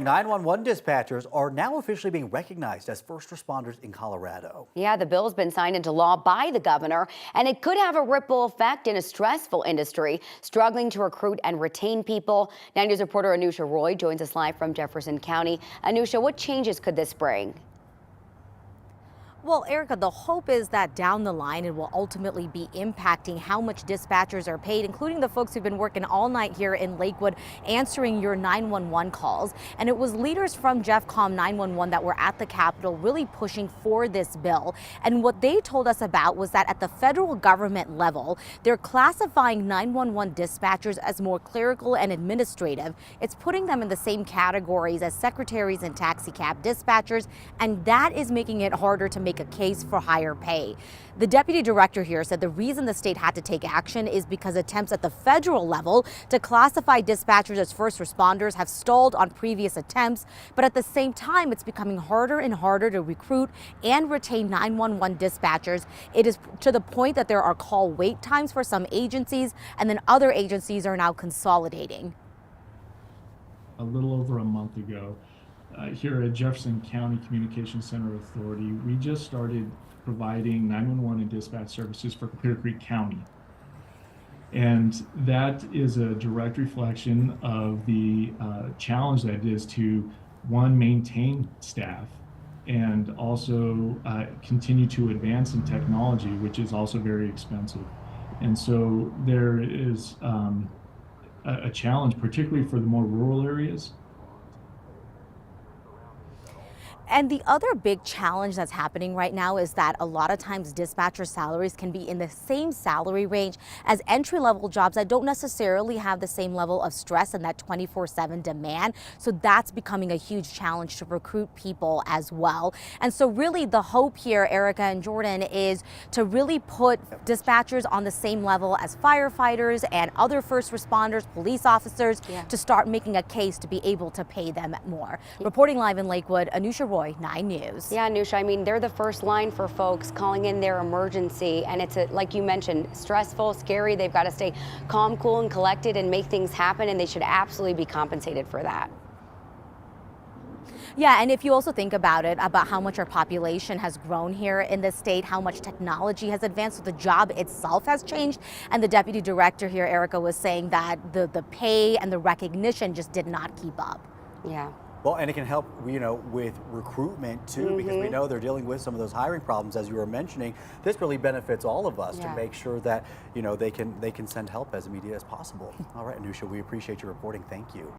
911 dispatchers are now officially being recognized as first responders in Colorado. Yeah, the bill's been signed into law by the governor, and it could have a ripple effect in a stressful industry struggling to recruit and retain people. 9 News reporter Anusha Roy joins us live from Jefferson County. Anusha, what changes could this bring? Well, Erica, the hope is that down the line it will ultimately be impacting how much dispatchers are paid, including the folks who've been working all night here in Lakewood answering your 911 calls. And it was leaders from JeffCom 911 that were at the Capitol really pushing for this bill. And what they told us about was that at the federal government level, they're classifying 911 dispatchers as more clerical and administrative. It's putting them in the same categories as secretaries and taxi cab dispatchers, and that is making it harder to make a case for higher pay. The deputy director here said the reason the state had to take action is because attempts at the federal level to classify dispatchers as first responders have stalled on previous attempts, but at the same time it's becoming harder and harder to recruit and retain 911 dispatchers. It is to the point that there are call wait times for some agencies, and then other agencies are now consolidating. A little over a month ago, here at Jefferson County Communication Center Authority, we just started providing 911 and dispatch services for Clear Creek County. And that is a direct reflection of the challenge that it is to, one, maintain staff, and also continue to advance in technology, which is also very expensive. And so there is a challenge, particularly for the more rural areas. And the other big challenge that's happening right now is that a lot of times dispatcher salaries can be in the same salary range as entry-level jobs that don't necessarily have the same level of stress and that 24/7 demand. So that's becoming a huge challenge to recruit people as well. And so really the hope here, Erica and Jordan, is to really put dispatchers on the same level as firefighters and other first responders, police officers, to start making a case to be able to pay them more. Reporting live in Lakewood, Anusha Roy, 9 News. Yeah, Anusha, I mean, they're the first line for folks calling in their emergency, and it's, like you mentioned, stressful, scary. They've got to stay calm, cool, and collected and make things happen, and they should absolutely be compensated for that. Yeah, and if you also think about it, about how much our population has grown here in the state, how much technology has advanced, so the job itself has changed. And the deputy director here, Erica, was saying that the pay and the recognition just did not keep up. Yeah. Well, and it can help, with recruitment too, because we know they're dealing with some of those hiring problems, as you were mentioning. This really benefits all of us to make sure that, they can send help as immediate as possible. All right, Anusha, we appreciate your reporting. Thank you.